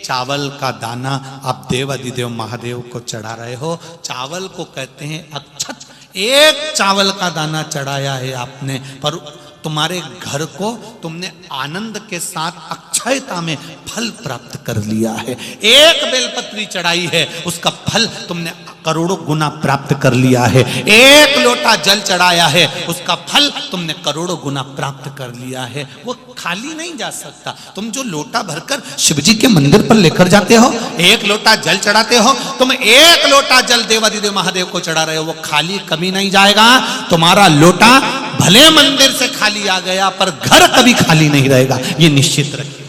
चावल का दाना आप देवाधिदेव महादेव को चढ़ा रहे हो। चावल को कहते हैं अक्षत। एक चावल का दाना चढ़ाया है आपने, पर तुम्हारे घर को तुमने आनंद के साथ अक्षयता में फल प्राप्त कर लिया है। एक बेलपत्री चढ़ाई है, उसका फल तुमने करोड़ों गुना प्राप्त कर लिया है। एक लोटा जल चढ़ाया है, उसका फल तुमने करोड़ों गुना प्राप्त कर लिया है। वो खाली नहीं जा सकता। तुम जो लोटा भरकर शिवजी के मंदिर पर लेकर जाते हो, एक लोटा जल चढ़ाते हो, तुम एक लोटा जल देवाधिदेव महादेव को चढ़ा रहे हो, वो खाली कभी नहीं जाएगा। तुम्हारा लोटा भले मंदिर से खाली आ गया, पर घर कभी खाली नहीं रहेगा, ये निश्चित रखिए।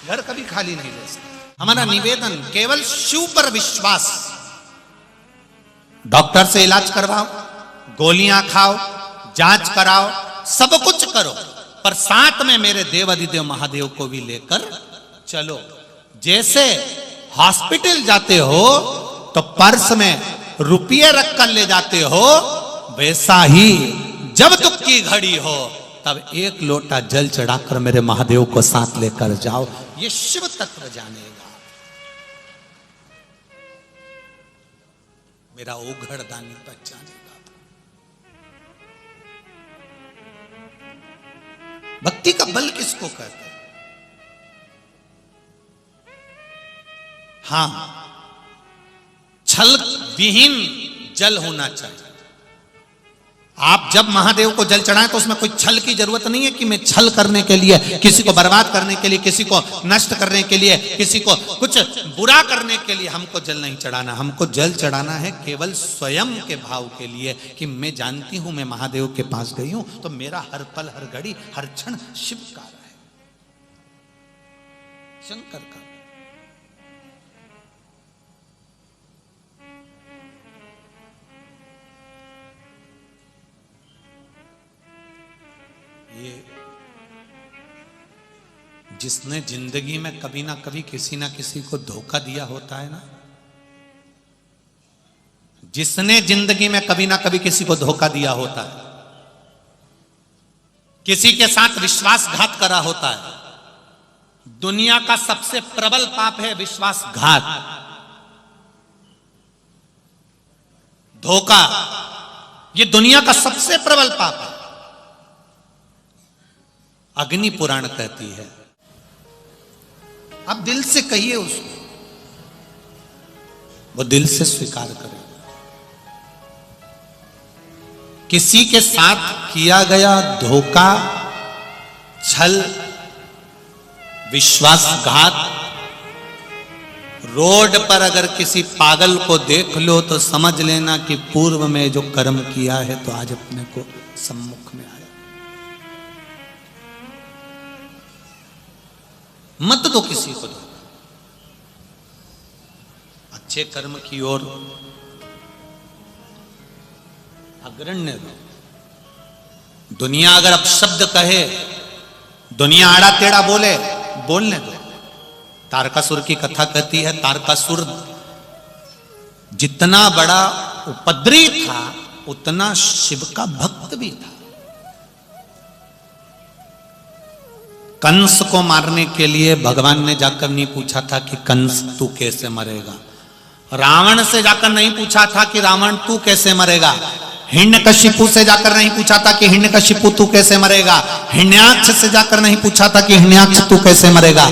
घर कभी खाली नहीं रह सकता। हमारा निवेदन, केवल शिव पर विश्वास। डॉक्टर से इलाज करवाओ, गोलियां खाओ, जांच कराओ, सब कुछ करो, पर साथ में मेरे देवाधिदेव महादेव को भी लेकर चलो। जैसे हॉस्पिटल जाते हो तो पर्स में रुपये रखकर ले जाते हो, वैसा ही जब दुख की घड़ी हो तब एक लोटा जल चढ़ाकर मेरे महादेव को साथ लेकर जाओ। ये शिव तत्व जानेगा। मेरा ओघड़ दानी पहचानेगा। भक्ति का बल किसको कहते हैं? हां, छल विहीन जल होना चाहिए। आप जब महादेव को जल चढ़ाएं तो उसमें कोई छल की जरूरत नहीं है कि मैं छल करने के लिए, किसी को बर्बाद करने के लिए, किसी को नष्ट करने के लिए, किसी को कुछ बुरा करने के लिए हमको जल नहीं चढ़ाना। हमको जल चढ़ाना है केवल स्वयं के भाव के लिए कि मैं जानती हूं मैं महादेव के पास गई हूं तो मेरा हर पल, हर घड़ी, हर क्षण शिव का है, शंकर का। ये जिसने जिंदगी में कभी ना कभी किसी ना किसी को धोखा दिया होता है ना, जिसने जिंदगी में कभी ना कभी किसी को धोखा दिया होता है, किसी के साथ विश्वासघात करा होता है, दुनिया का सबसे प्रबल पाप है विश्वासघात, धोखा। ये दुनिया का सबसे प्रबल पाप है। अग्नि पुराण कहती है। आप दिल से कहिए उसको, वो दिल से स्वीकार करे। किसी के साथ किया गया धोखा, छल, विश्वासघात, रोड पर अगर किसी पागल को देख लो तो समझ लेना कि पूर्व में जो कर्म किया है तो आज अपने को सम्मुख में आया। मत दो किसी को, अच्छे कर्म की ओर अग्रण्य दो। दुनिया अगर अपशब्द कहे, दुनिया आड़ा टेढ़ा बोले, बोलने दो। तारकासुर की कथा कहती है, तारकासुर जितना बड़ा उपद्रवी था उतना शिव का भक्त भी था। कंस को मारने के लिए भगवान ने जाकर नहीं पूछा था कि कंस तू कैसे मरेगा। रावण से जाकर नहीं पूछा था कि रावण तू कैसे मरेगा। हिरण्यकशिपु से जाकर नहीं पूछा था कि हिरण्यकशिपु तू कैसे मरेगा। हिरण्याक्ष से जाकर नहीं पूछा था कि हिरण्याक्ष तू कैसे मरेगा।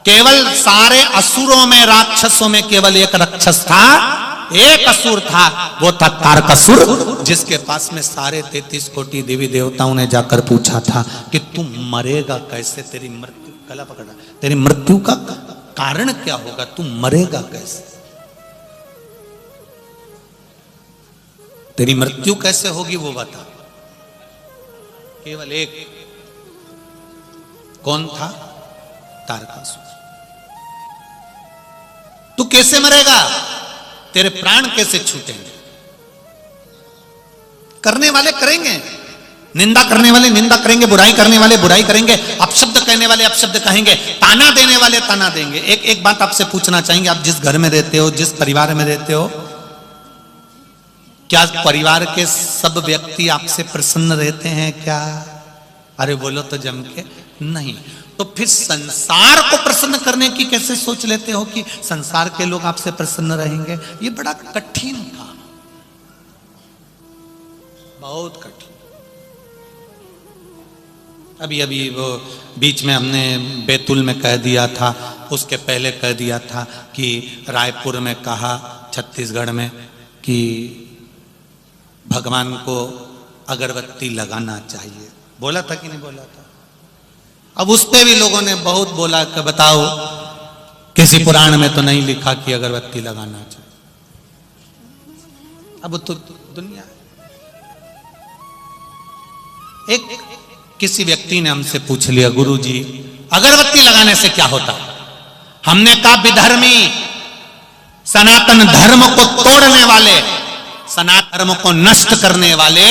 केवल सारे असुरों में, राक्षसों में केवल एक राक्षस था, एक असुर था, वो था तारकासुर, जिसके पास में सारे 33 कोटि देवी देवताओं ने जाकर पूछा था कि तू मरेगा कैसे, तेरी मृत्यु, गला पकड़ा, तेरी मृत्यु का कारण क्या होगा, तू मरेगा कैसे, तेरी मृत्यु कैसे होगी वो बता। केवल एक, कौन था? तारकासुर। तू कैसे मरेगा, तेरे प्राण कैसे छूटेंगे। करने वाले करेंगे, निंदा करने वाले निंदा करेंगे, बुराई करने वाले बुराई करेंगे, अपशब्द कहने वाले अपशब्द कहेंगे, ताना देने वाले ताना देंगे। एक बात आपसे पूछना चाहेंगे, आप जिस घर में रहते हो, जिस परिवार में रहते हो, क्या परिवार के सब व्यक्ति आपसे प्रसन्न रहते हैं क्या? अरे बोलो तो जम के नहीं। तो फिर संसार को प्रसन्न करने की कैसे सोच लेते हो कि संसार के लोग आपसे प्रसन्न रहेंगे? ये बड़ा कठिन काम, बहुत कठिन। अभी अभी वो बीच में हमने बैतूल में कह दिया था, उसके पहले कह दिया था कि रायपुर में कहा, छत्तीसगढ़ में, कि भगवान को अगरबत्ती लगाना चाहिए। बोला था कि नहीं बोला था? अब उस पे भी लोगों ने बहुत बोला कि बताओ किसी पुराण में तो नहीं लिखा कि अगरबत्ती लगाना चाहिए। अब तो दुनिया एक किसी व्यक्ति ने हमसे पूछ लिया, गुरुजी अगरबत्ती लगाने से क्या होता? हमने कहा विधर्मी, सनातन धर्म को तोड़ने वाले, सनातन धर्म को नष्ट करने वाले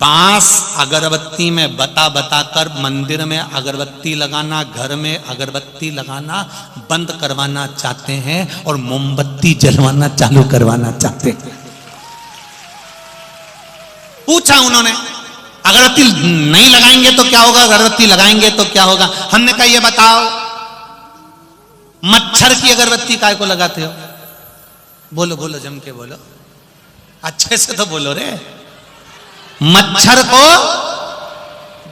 बांस अगरबत्ती में बता कर मंदिर में अगरबत्ती लगाना, घर में अगरबत्ती लगाना बंद करवाना चाहते हैं और मोमबत्ती जलवाना चालू करवाना चाहते हैं। पूछा उन्होंने, अगरबत्ती नहीं लगाएंगे तो क्या होगा, अगरबत्ती लगाएंगे तो क्या होगा? हमने कहा ये बताओ, मच्छर की अगरबत्ती काय को लगाते हो? बोलो बोलो, जम के बोलो, अच्छे से तो बोलो रे। मच्छर को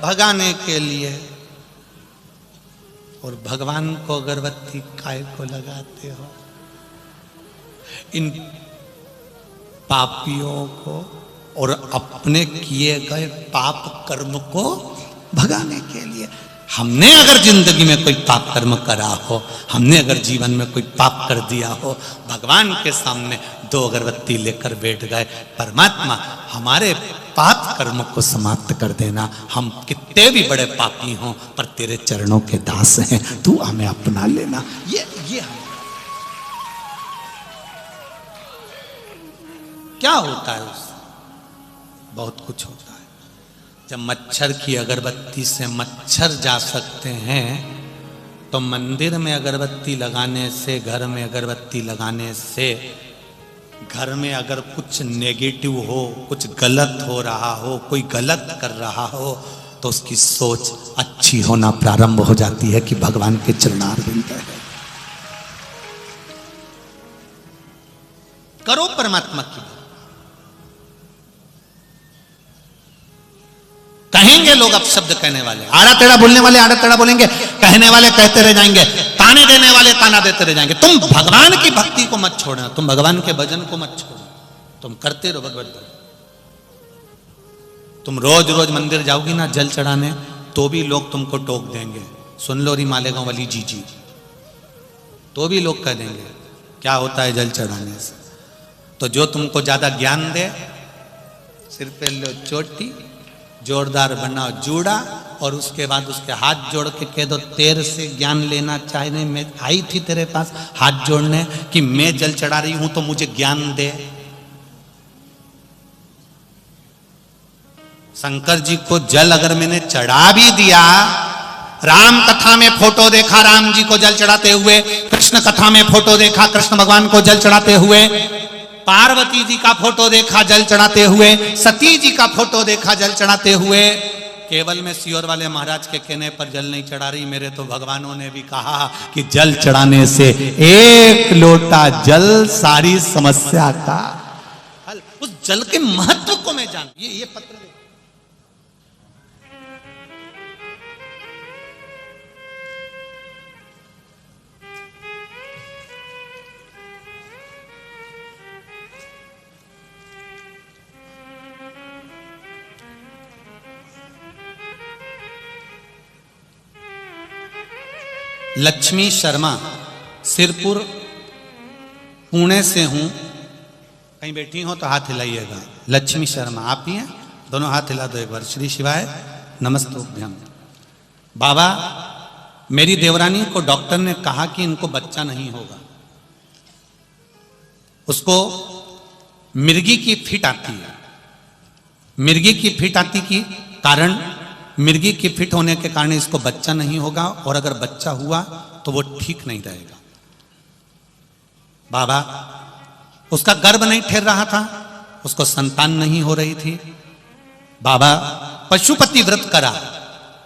भगाने के लिए। और भगवान को अगरबत्ती काय को लगाते हो? इन पापियों को और अपने किए गए पाप कर्म को भगाने के लिए। हमने अगर जिंदगी में कोई पाप कर्म करा हो, हमने अगर जीवन में कोई पाप कर दिया हो, भगवान के सामने 2 अगरबत्ती लेकर बैठ गए, परमात्मा हमारे पाप कर्म को समाप्त कर देना। हम कितने भी बड़े पापी हों पर तेरे चरणों के दास हैं, तू हमें अपना लेना। ये क्या होता है उससे? बहुत कुछ होता है। जब मच्छर की अगरबत्ती से मच्छर जा सकते हैं, तो मंदिर में अगरबत्ती लगाने से, घर में अगरबत्ती लगाने से, घर में अगर कुछ नेगेटिव हो, कुछ गलत हो रहा हो, कोई गलत कर रहा हो, तो उसकी सोच अच्छी होना प्रारंभ हो जाती है कि भगवान के चरणारविंद है। करो परमात्मा की। कहेंगे लोग अब शब्द कहने वाले, आड़ा टेढ़ा बोलने वाले आड़ा टेढ़ा बोलेंगे, कहने वाले कहते रह जाएंगे, ताने देने वाले ताना देते रह जाएंगे। तुम भगवान की भक्ति को मत छोड़ना, तुम भगवान के भजन को मत छोड़ना, तुम करते रहो भगवत भजन। तुम रोज रोज मंदिर जाओगी ना जल चढ़ाने, तो भी लोग तुमको टोक देंगे, सुन लो री मालेगांव वाली जी, तो भी लोग कह देंगे क्या होता है जल चढ़ाने से। तो जो तुमको ज्यादा ज्ञान दे, सिर पे लो चोटी, जोरदार बनाओ जूड़ा, और उसके बाद उसके हाथ जोड़ के कह दो तेरे से ज्ञान लेना चाहिए। मैं आई थी तेरे पास हाथ जोड़ने कि मैं जल चढ़ा रही हूं तो मुझे ज्ञान दे। शंकर जी को जल अगर मैंने चढ़ा भी दिया, राम कथा में फोटो देखा राम जी को जल चढ़ाते हुए, कृष्ण कथा में फोटो देखा कृष्ण भगवान को जल चढ़ाते हुए, पार्वती जी का फोटो देखा जल चढ़ाते हुए, सती जी का फोटो देखा जल चढ़ाते हुए, केवल में सियोर वाले महाराज के कहने पर जल नहीं चढ़ा रही, मेरे तो भगवानों ने भी कहा कि जल चढ़ाने से 1 लोटा जल सारी समस्या का हल। उस जल के महत्व को मैं जान, ये पत्र देखो। लक्ष्मी शर्मा, सिरपुर, पुणे से हूं। कहीं बैठी हो तो हाथ हिलाइएगा। लक्ष्मी शर्मा आप ही हैं? दोनों हाथ हिला दो एक बार। श्री शिवाय नमस्तुभ्यम। बाबा, मेरी देवरानी को डॉक्टर ने कहा कि इनको बच्चा नहीं होगा। उसको मिर्गी की फिट आती है। मिर्गी की फिट आती के कारण, मिर्गी की फिट होने के कारण इसको बच्चा नहीं होगा, और अगर बच्चा हुआ तो वो ठीक नहीं रहेगा। बाबा, उसका गर्भ नहीं ठहर रहा था, उसको संतान नहीं हो रही थी। बाबा, पशुपति व्रत करा,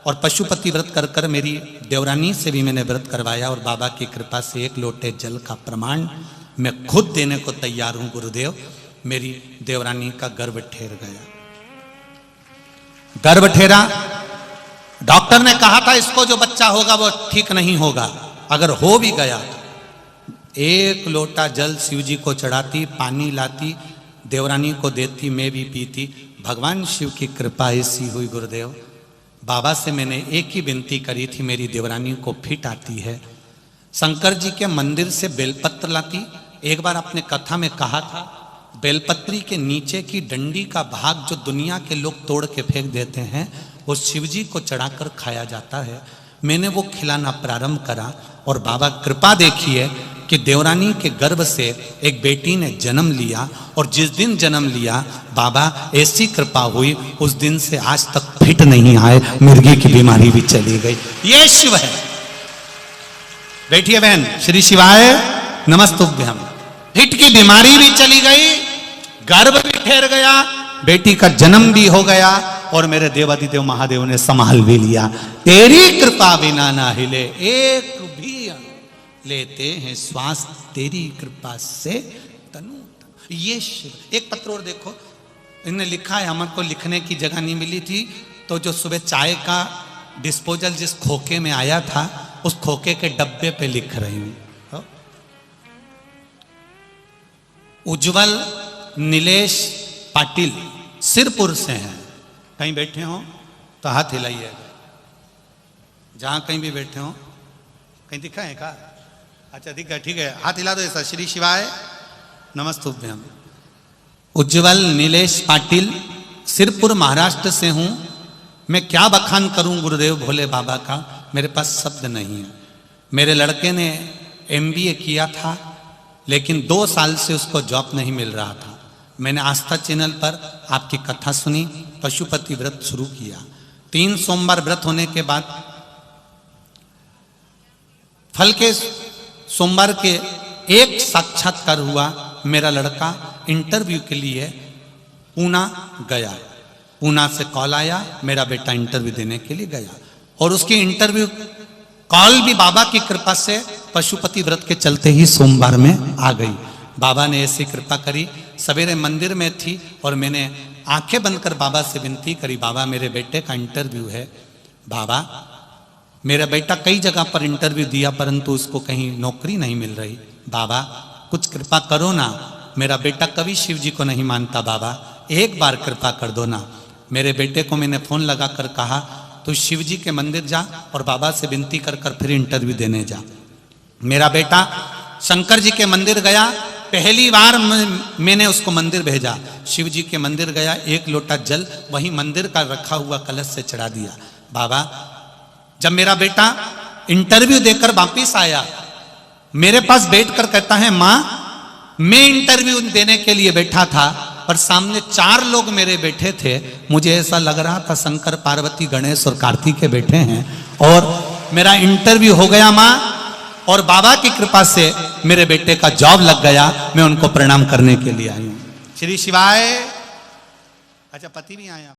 और पशुपति व्रत कर कर मेरी देवरानी से भी मैंने व्रत करवाया और बाबा की कृपा से 1 लोटे जल का प्रमाण मैं खुद देने को तैयार हूं गुरुदेव। मेरी देवरानी का गर्भ ठहर गया। गर्भ ठहरा, डॉक्टर ने कहा था इसको जो बच्चा होगा वो ठीक नहीं होगा, अगर हो भी गया तो 1 लोटा जल शिव जी को चढ़ाती, पानी लाती, देवरानी को देती, मैं भी पीती। भगवान शिव की कृपा ऐसी हुई गुरुदेव। बाबा से मैंने एक ही विनती करी थी, मेरी देवरानी को फिट आती है। शंकर जी के मंदिर से बेलपत्र लाती। एक बार आपने कथा में कहा था बेलपत्री के नीचे की डंडी का भाग जो दुनिया के लोग तोड़ के फेंक देते हैं वो शिव जी को चढ़ाकर खाया जाता है। मैंने वो खिलाना प्रारंभ करा और बाबा कृपा देखिए कि देवरानी के गर्भ से एक बेटी ने जन्म लिया और जिस दिन जन्म लिया बाबा ऐसी कृपा हुई, उस दिन से आज तक फिट नहीं आए, मिर्गी की बीमारी भी चली गई। ये शिव है। बैठिए बहन, श्री शिवाय नमस्तुभ्यम। फिट की बीमारी भी चली गई, गर्भ भी ठहर गया, बेटी का जन्म भी हो गया और मेरे देवादिदेव महादेव ने संभाल भी लिया। तेरी कृपा बिना ना हिले एक भी लेते हैं श्वास, तेरी कृपा से तनु। ये शिव। एक पत्र और देखो, इन्हें लिखा है, हमको लिखने की जगह नहीं मिली थी तो जो सुबह चाय का डिस्पोजल जिस खोखे में आया था उस खोखे के डब्बे पे लिख रही हूं। उज्जवल नीलेश पाटिल सिरपुर से हैं। कहीं बैठे हो तो हाथ हिलाइए, जहां कहीं भी बैठे हो। कहीं दिखा है का? अच्छा दिखा, ठीक है, हाथ हिला दो ऐसा। श्री शिवाय नमस्तुभ्यम। उज्जवल नीलेश पाटिल सिरपुर महाराष्ट्र से हूं। मैं क्या बखान करूं गुरुदेव भोले बाबा का, मेरे पास शब्द नहीं है। मेरे लड़के ने MBA किया था लेकिन 2 साल से उसको जॉब नहीं मिल रहा था। मैंने आस्था चैनल पर आपकी कथा सुनी, पशुपति व्रत शुरू किया। 3 सोमवार व्रत होने के बाद फल के सोमवार के एक साक्षात्कार हुआ। मेरा लड़का इंटरव्यू के लिए पूना गया। पूना से कॉल आया, मेरा बेटा इंटरव्यू देने के लिए गया और उसकी इंटरव्यू कॉल भी बाबा की कृपा से पशुपति व्रत के चलते ही सोमवार में आ गई। बाबा ने ऐसी कृपा करी। सवेरे मंदिर में थी और मैंने आंखें बंद कर बाबा से विनती करी, बाबा मेरे बेटे का इंटरव्यू है। बाबा मेरा बेटा कई जगह पर इंटरव्यू दिया परंतु उसको कहीं नौकरी नहीं मिल रही। बाबा कुछ कृपा करो ना, मेरा बेटा कभी शिव जी को नहीं मानता, बाबा एक बार कृपा कर दो ना। मेरे बेटे को मैंने फोन लगा कर कहा तू शिव जी के मंदिर जा और बाबा से विनती कर कर फिर इंटरव्यू देने जा। मेरा बेटा शंकर जी के मंदिर गया। पहली बार मैंने उसको मंदिर भेजा। शिव जी के मंदिर गया, 1 लोटा जल वहीं मंदिर का रखा हुआ कलश से चढ़ा दिया। बाबा जब मेरा बेटा इंटरव्यू देकर वापिस आया, मेरे पास बैठकर कहता है मां मैं इंटरव्यू देने के लिए बैठा था पर सामने 4 लोग मेरे बैठे थे, मुझे ऐसा लग रहा था शंकर पार्वती गणेश और कार्तिक बैठे हैं और मेरा इंटरव्यू हो गया मां, और बाबा की कृपा से मेरे बेटे का जॉब लग गया। मैं उनको प्रणाम करने के लिए आई हूं। श्री शिवाय। अच्छा पति भी आया।